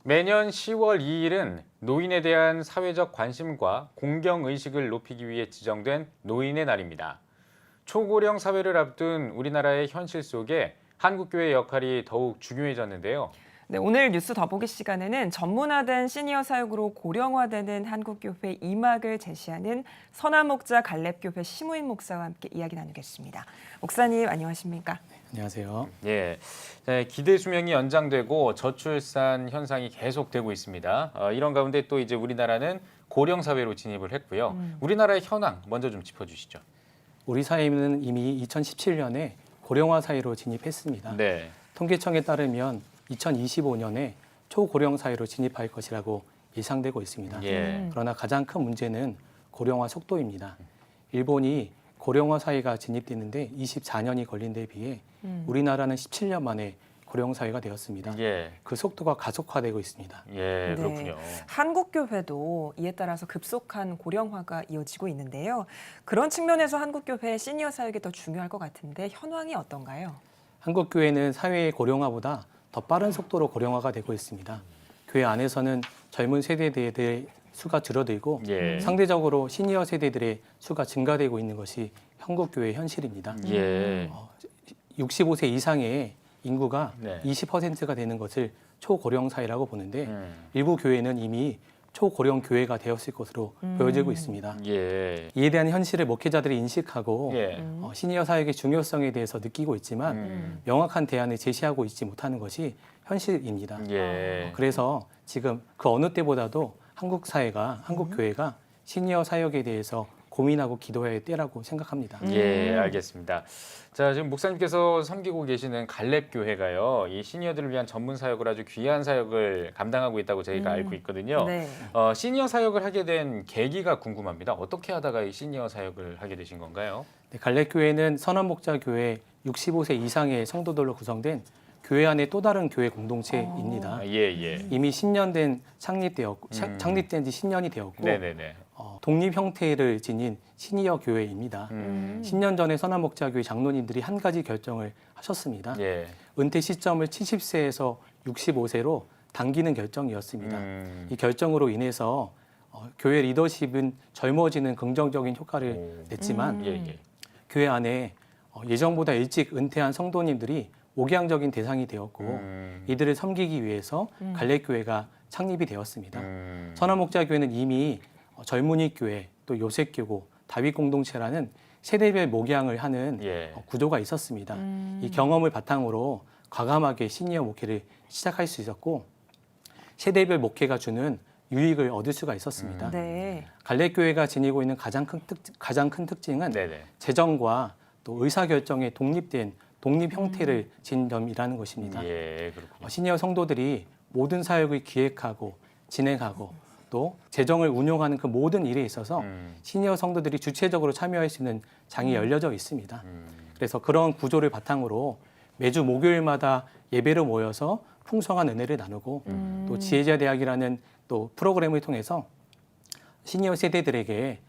매년 10월 2일은 노인에 대한 사회적 관심과 공경의식을 높이기 위해 지정된 노인의 날입니다. 초고령 사회를 앞둔 우리나라의 현실 속에 한국교회의 역할이 더욱 중요해졌는데요. 네, 오늘 뉴스 더보기 시간에는 전문화된 시니어 사역으로 고령화되는 한국교회 2막을 제시하는 선한목자 갈렙교회 심우인 목사와 함께 이야기 나누겠습니다. 목사님 안녕하십니까? 안녕하세요. 예, 기대 수명이 연장되고 저출산 현상이 계속되고 있습니다. 이런 가운데 또 이제 우리나라는 고령 사회로 진입을 했고요. 우리나라의 현황 먼저 좀 짚어주시죠. 우리 사회는 이미 2017년에 고령화 사회로 진입했습니다. 네. 통계청에 따르면 2025년에 초고령 사회로 진입할 것이라고 예상되고 있습니다. 예. 그러나 가장 큰 문제는 고령화 속도입니다. 일본이 고령화 사회가 진입됐는데 24년이 걸린 데 비해 우리나라는 17년 만에 고령 사회가 되었습니다. 예. 그 속도가 가속화되고 있습니다. 예, 네. 그렇군요. 한국교회도 이에 따라서 급속한 고령화가 이어지고 있는데요. 그런 측면에서 한국교회의 시니어 사역이 더 중요할 것 같은데 현황이 어떤가요? 한국교회는 사회의 고령화보다 더 빠른 속도로 고령화가 되고 있습니다. 교회 안에서는 젊은 세대들의 수가 줄어들고 예. 상대적으로 시니어 세대들의 수가 증가되고 있는 것이 한국교회의 현실입니다. 예. 65세 이상의 인구가 네. 20%가 되는 것을 초고령 사회라고 보는데 음. 일부 교회는 이미 초고령 교회가 되었을 것으로 보여지고 있습니다. 예. 이에 대한 현실을 목회자들이 인식하고 예. 시니어 사역의 중요성에 대해서 느끼고 있지만 명확한 대안을 제시하고 있지 못하는 것이 현실입니다. 예. 그래서 지금 그 어느 때보다도 한국 사회가, 한국 교회가 시니어 사역에 대해서 고민하고 기도해야 할 때라고 생각합니다. 예, 알겠습니다. 자, 지금 목사님께서 섬기고 계시는 갈렙교회가요, 이 시니어들을 위한 전문 사역을 아주 귀한 사역을 감당하고 있다고 저희가 알고 있거든요. 네. 시니어 사역을 하게 된 계기가 궁금합니다. 어떻게 하다가 이 시니어 사역을 하게 되신 건가요? 네, 갈렙교회는 선한목자교회 65세 이상의 성도들로 구성된 교회 안의 또 다른 교회 공동체입니다. 예, 예. 이미 10년 된 창립된 지 10년이 되었고 네네네. 독립 형태를 지닌 시니어 교회입니다. 10년 전에 선한목자교회 장로님들이 한 가지 결정을 하셨습니다. 예. 은퇴 시점을 70세에서 65세로 당기는 결정이었습니다. 이 결정으로 인해서 교회 리더십은 젊어지는 긍정적인 효과를 냈지만 예, 예. 교회 안에 예정보다 일찍 은퇴한 성도님들이 목양적인 대상이 되었고 이들을 섬기기 위해서 갈렙교회가 창립이 되었습니다. 선한목자교회는 이미 젊은이 교회, 또 요셉교고, 다윗 공동체라는 세대별 목양을 하는 예. 구조가 있었습니다. 이 경험을 바탕으로 과감하게 시니어 목회를 시작할 수 있었고 세대별 목회가 주는 유익을 얻을 수가 있었습니다. 네. 갈렙교회가 지니고 있는 가장 큰 특징은 네네. 재정과 또 의사결정에 독립 형태를 지닌 점이라는 것입니다. 예, 그렇군요. 시니어 성도들이 모든 사역을 기획하고 진행하고 또 재정을 운용하는 그 모든 일에 있어서 시니어 성도들이 주체적으로 참여할 수 있는 장이 열려져 있습니다. 그래서 그런 구조를 바탕으로 매주 목요일마다 예배로 모여서 풍성한 은혜를 나누고 또 지혜자 대학이라는 또 프로그램을 통해서 시니어 세대들에게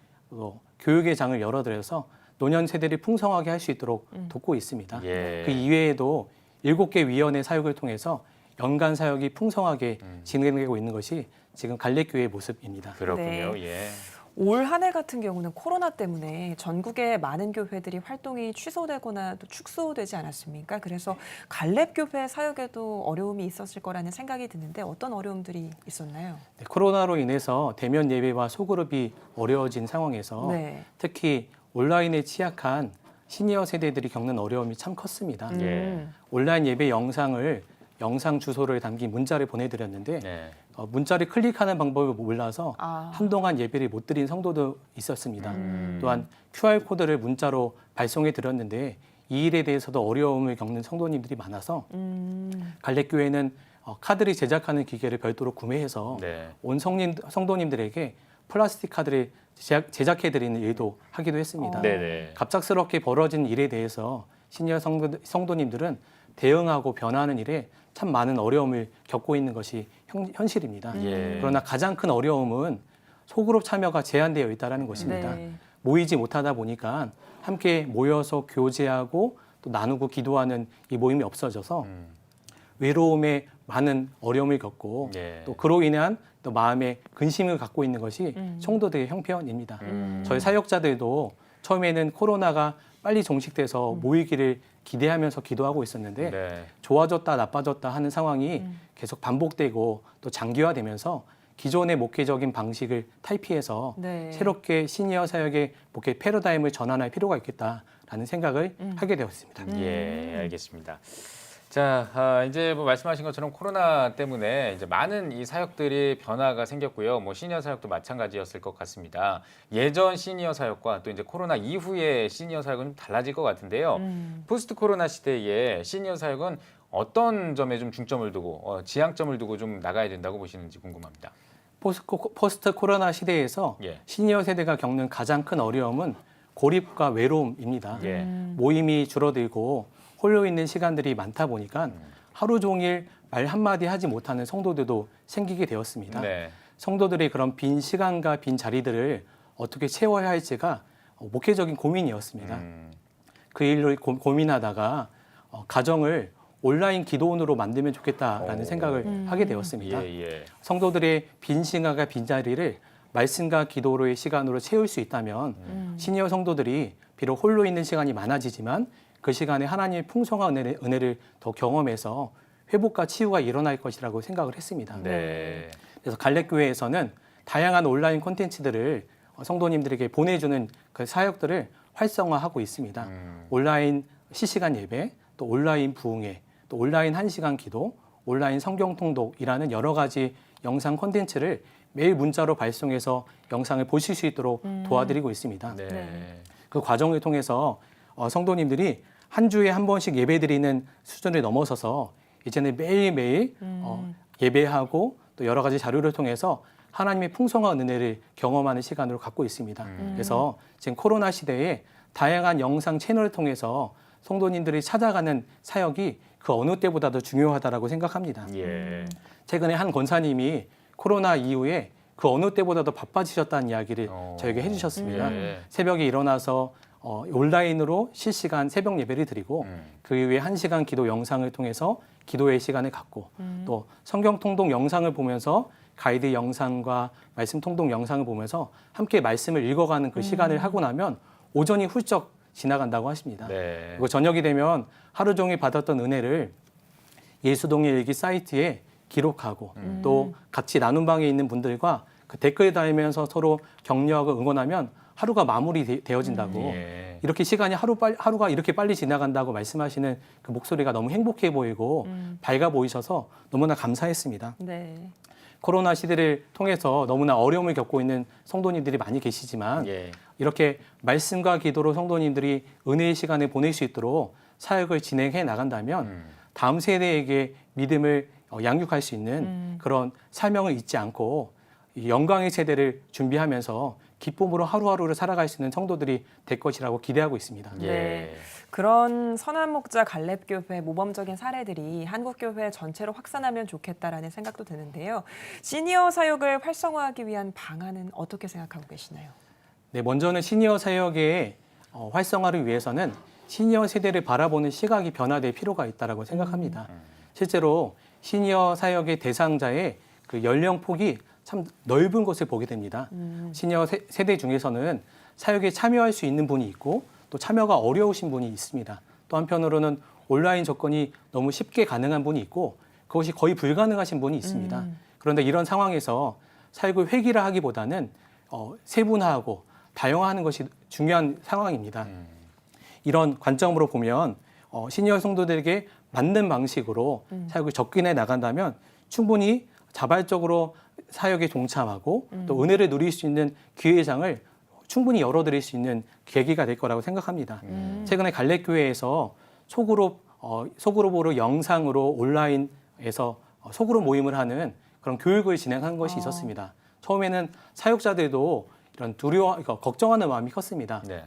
교육의 장을 열어드려서 노년 세대를 풍성하게 할 수 있도록 돕고 있습니다. 예. 그 이외에도 7개 위원회 사역을 통해서 연간 사역이 풍성하게 진행되고 있는 것이 지금 갈렙교회의 모습입니다. 그렇군요. 네. 예. 올 한 해 같은 경우는 코로나 때문에 전국의 많은 교회들이 활동이 취소되거나 또 축소되지 않았습니까? 그래서 갈렙교회 사역에도 어려움이 있었을 거라는 생각이 드는데 어떤 어려움들이 있었나요? 네, 코로나로 인해서 대면 예배와 소그룹이 어려워진 상황에서 네. 특히 온라인에 취약한 시니어 세대들이 겪는 어려움이 참 컸습니다. 예. 온라인 예배 영상 주소를 담긴 문자를 보내드렸는데 네. 문자를 클릭하는 방법을 몰라서 아. 한동안 예배를 못 드린 성도도 있었습니다. 또한 QR코드를 문자로 발송해 드렸는데 이 일에 대해서도 어려움을 겪는 성도님들이 많아서 갈렙교회는 카드를 제작하는 기계를 별도로 구매해서 네. 온 성도님들에게 플라스틱 카드를 제작해 드리는 일도 하기도 했습니다. 네네. 갑작스럽게 벌어진 일에 대해서 시니어 성도님들은 대응하고 변화하는 일에 참 많은 어려움을 겪고 있는 것이 현실입니다. 예. 그러나 가장 큰 어려움은 소그룹 참여가 제한되어 있다는 것입니다. 네. 모이지 못하다 보니까 함께 모여서 교제하고 또 나누고 기도하는 이 모임이 없어져서 외로움에 많은 어려움을 겪고 예. 또 그로 인한 또 마음의 근심을 갖고 있는 것이 성도들의 형편입니다. 저희 사역자들도 처음에는 코로나가 빨리 종식돼서 모이기를 기대하면서 기도하고 있었는데 네. 좋아졌다 나빠졌다 하는 상황이 계속 반복되고 또 장기화되면서 기존의 목회적인 방식을 탈피해서 네. 새롭게 시니어 사역의 목회 패러다임을 전환할 필요가 있겠다라는 생각을 하게 되었습니다. 예, 알겠습니다. 자, 이제 뭐 말씀하신 것처럼 코로나 때문에 이제 많은 이 사역들이 변화가 생겼고요. 뭐 시니어 사역도 마찬가지였을 것 같습니다. 예전 시니어 사역과 또 이제 코로나 이후의 시니어 사역은 좀 달라질 것 같은데요. 포스트 코로나 시대에 시니어 사역은 어떤 점에 좀 중점을 두고 지향점을 두고 좀 나가야 된다고 보시는지 궁금합니다. 포스트 코로나 시대에서 예. 시니어 세대가 겪는 가장 큰 어려움은 고립과 외로움입니다. 예. 모임이 줄어들고 홀로 있는 시간들이 많다 보니까 하루 종일 말 한마디 하지 못하는 성도들도 생기게 되었습니다. 네. 성도들의 그런 빈 시간과 빈 자리들을 어떻게 채워야 할지가 목회적인 고민이었습니다. 그 일로 고민하다가 가정을 온라인 기도원으로 만들면 좋겠다라는 생각을 하게 되었습니다. 예, 예. 성도들의 빈 시간과 빈 자리를 말씀과 기도로의 시간으로 채울 수 있다면 시니어 성도들이 비록 홀로 있는 시간이 많아지지만 그 시간에 하나님의 풍성한 은혜를 더 경험해서 회복과 치유가 일어날 것이라고 생각을 했습니다. 네. 그래서 갈렙교회에서는 다양한 온라인 콘텐츠들을 성도님들에게 보내주는 그 사역들을 활성화하고 있습니다. 온라인 실시간 예배, 또 온라인 부흥회, 또 온라인 1시간 기도, 온라인 성경 통독이라는 여러 가지 영상 콘텐츠를 매일 문자로 발송해서 영상을 보실 수 있도록 도와드리고 있습니다. 네. 그 과정을 통해서 성도님들이 한 주에 한 번씩 예배드리는 수준을 넘어서서 이제는 매일매일 예배하고 또 여러 가지 자료를 통해서 하나님의 풍성한 은혜를 경험하는 시간으로 갖고 있습니다. 그래서 지금 코로나 시대에 다양한 영상 채널을 통해서 성도님들이 찾아가는 사역이 그 어느 때보다도 중요하다라고 생각합니다. 예. 최근에 한 권사님이 코로나 이후에 그 어느 때보다도 바빠지셨다는 이야기를 저에게 해주셨습니다. 예. 새벽에 일어나서 온라인으로 실시간 새벽 예배를 드리고 그 이후에 1시간 기도 영상을 통해서 기도의 시간을 갖고 또 성경 통독 영상을 보면서 가이드 영상과 말씀 통독 영상을 보면서 함께 말씀을 읽어가는 그 시간을 하고 나면 오전이 훌쩍 지나간다고 하십니다. 네. 그리고 저녁이 되면 하루 종일 받았던 은혜를 예수동의 일기 사이트에 기록하고 또 같이 나눔 방에 있는 분들과 그 댓글 달면서 서로 격려하고 응원하면 하루가 마무리되어진다고 예. 이렇게 시간이 하루가 이렇게 빨리 지나간다고 말씀하시는 그 목소리가 너무 행복해 보이고 밝아 보이셔서 너무나 감사했습니다. 네. 코로나 시대를 통해서 너무나 어려움을 겪고 있는 성도님들이 많이 계시지만 예. 이렇게 말씀과 기도로 성도님들이 은혜의 시간을 보낼 수 있도록 사역을 진행해 나간다면 다음 세대에게 믿음을 양육할 수 있는 그런 사명을 잊지 않고 이 영광의 세대를 준비하면서 기쁨으로 하루하루를 살아갈 수 있는 성도들이 될 것이라고 기대하고 있습니다. 예. 네. 그런 선한 목자 갈렙교회 모범적인 사례들이 한국교회 전체로 확산하면 좋겠다라는 생각도 드는데요. 시니어 사역을 활성화하기 위한 방안은 어떻게 생각하고 계시나요? 네, 먼저는 시니어 사역의 활성화를 위해서는 시니어 세대를 바라보는 시각이 변화될 필요가 있다고 생각합니다. 실제로 시니어 사역의 대상자의 그 연령폭이 참 넓은 것을 보게 됩니다. 시니어 세대 중에서는 사역에 참여할 수 있는 분이 있고 또 참여가 어려우신 분이 있습니다. 또 한편으로는 온라인 접근이 너무 쉽게 가능한 분이 있고 그것이 거의 불가능하신 분이 있습니다. 그런데 이런 상황에서 사역을 획일화하기보다는 세분화하고 다양화하는 것이 중요한 상황입니다. 이런 관점으로 보면 시니어 성도들에게 맞는 방식으로 사역을 접근해 나간다면 충분히 자발적으로 사역에 동참하고 또 은혜를 누릴 수 있는 기회의 장을 충분히 열어드릴 수 있는 계기가 될 거라고 생각합니다. 최근에 갈렙교회에서 소그룹으로 영상으로 온라인에서 소그룹 모임을 하는 그런 교육을 진행한 것이 있었습니다. 처음에는 사역자들도 이런 걱정하는 마음이 컸습니다. 네.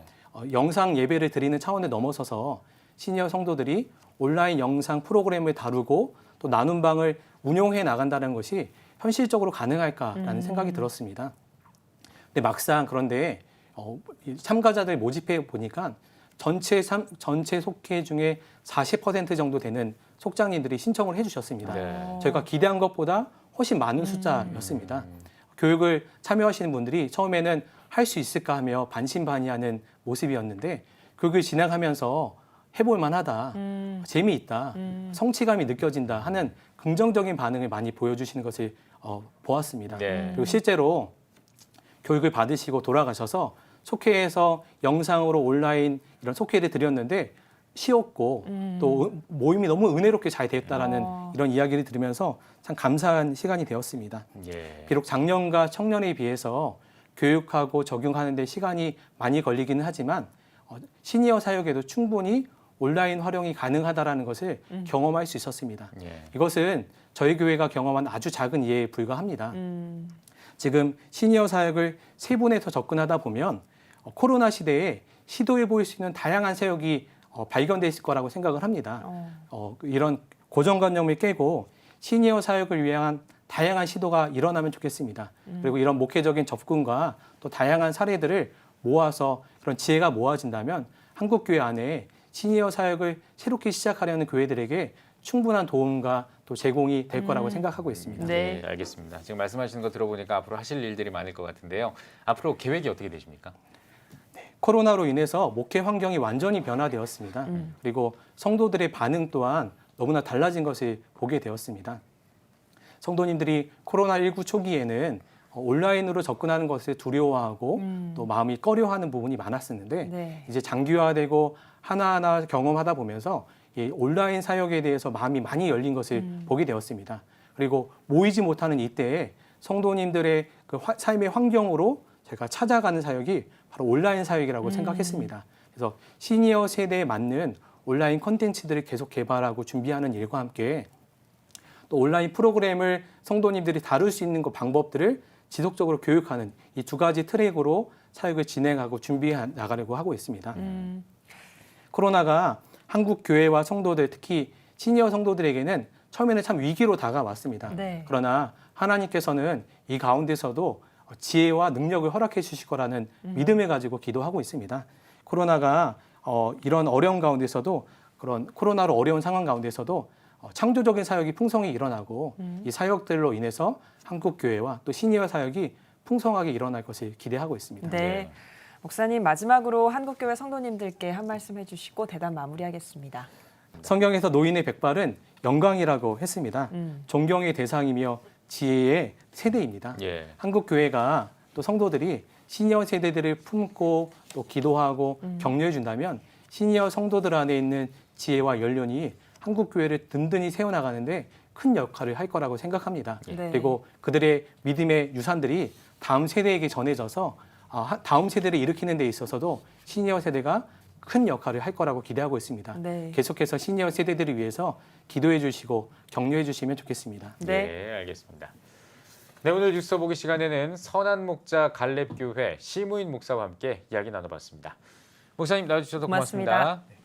영상 예배를 드리는 차원에 넘어서서 시니어 성도들이 온라인 영상 프로그램을 다루고 또 나눔방을 운용해 나간다는 것이 현실적으로 가능할까라는 생각이 들었습니다. 근데 막상 그런데 참가자들 모집해 보니까 전체 속회 중에 40% 정도 되는 속장님들이 신청을 해주셨습니다. 네. 저희가 기대한 것보다 훨씬 많은 숫자였습니다. 교육을 참여하시는 분들이 처음에는 할 수 있을까 하며 반신반의하는 모습이었는데 교육을 진행하면서 해볼 만하다, 재미있다, 성취감이 느껴진다 하는 긍정적인 반응을 많이 보여주시는 것을 보았습니다. 네. 그리고 실제로 교육을 받으시고 돌아가셔서 속회에서 영상으로 온라인 이런 속회를 드렸는데 쉬웠고 또 모임이 너무 은혜롭게 잘 됐다라는 이런 이야기를 들으면서 참 감사한 시간이 되었습니다. 예. 비록 작년과 청년에 비해서 교육하고 적용하는 데 시간이 많이 걸리기는 하지만 시니어 사역에도 충분히 온라인 활용이 가능하다라는 것을 경험할 수 있었습니다. 예. 이것은 저희 교회가 경험한 아주 작은 예에 불과합니다. 지금 시니어 사역을 세 분에서 접근하다 보면 코로나 시대에 시도해 보일 수 있는 다양한 사역이 발견돼 있을 거라고 생각을 합니다. 이런 고정관념을 깨고 시니어 사역을 위한 다양한 시도가 일어나면 좋겠습니다. 그리고 이런 목회적인 접근과 또 다양한 사례들을 모아서 그런 지혜가 모아진다면 한국교회 안에 시니어 사역을 새롭게 시작하려는 교회들에게 충분한 도움과 또 제공이 될 거라고 생각하고 있습니다. 네. 네, 알겠습니다. 지금 말씀하시는 거 들어보니까 앞으로 하실 일들이 많을 것 같은데요. 앞으로 계획이 어떻게 되십니까? 코로나로 인해서 목회 환경이 완전히 변화되었습니다. 그리고 성도들의 반응 또한 너무나 달라진 것을 보게 되었습니다. 성도님들이 코로나19 초기에는 온라인으로 접근하는 것을 두려워하고 또 마음이 꺼려하는 부분이 많았었는데 네. 이제 장기화되고 하나하나 경험하다 보면서 이 온라인 사역에 대해서 마음이 많이 열린 것을 보게 되었습니다. 그리고 모이지 못하는 이때에 성도님들의 그 삶의 환경으로 제가 찾아가는 사역이 바로 온라인 사역이라고 생각했습니다. 그래서 시니어 세대에 맞는 온라인 콘텐츠들을 계속 개발하고 준비하는 일과 함께 또 온라인 프로그램을 성도님들이 다룰 수 있는 그 방법들을 지속적으로 교육하는 이 두 가지 트랙으로 사역을 진행하고 준비해 나가려고 하고 있습니다. 코로나가 한국 교회와 성도들, 특히 시니어 성도들에게는 처음에는 참 위기로 다가왔습니다. 네. 그러나 하나님께서는 이 가운데서도 지혜와 능력을 허락해 주실 거라는 믿음을 가지고 기도하고 있습니다. 코로나가 이런 어려운 가운데서도 그런 코로나로 어려운 상황 가운데서도 창조적인 사역이 풍성히 일어나고 이 사역들로 인해서 한국 교회와 또 시니어 사역이 풍성하게 일어날 것을 기대하고 있습니다. 네. 목사님 마지막으로 한국교회 성도님들께 한 말씀 해주시고 대담 마무리하겠습니다. 성경에서 노인의 백발은 영광이라고 했습니다. 존경의 대상이며 지혜의 세대입니다. 예. 한국 교회가 또 성도들이 시니어 세대들을 품고 또 기도하고 격려해 준다면 시니어 성도들 안에 있는 지혜와 연륜이 한국 교회를 든든히 세워나가는데 큰 역할을 할 거라고 생각합니다. 네. 그리고 그들의 믿음의 유산들이 다음 세대에게 전해져서 다음 세대를 일으키는 데 있어서도 시니어 세대가 큰 역할을 할 거라고 기대하고 있습니다. 네. 계속해서 시니어 세대들을 위해서 기도해 주시고 격려해 주시면 좋겠습니다. 네. 네, 알겠습니다. 네, 오늘 뉴스 보기 시간에는 선한 목자 갈렙교회 시무인 목사와 함께 이야기 나눠봤습니다. 목사님 나와주셔서 고맙습니다. 고맙습니다.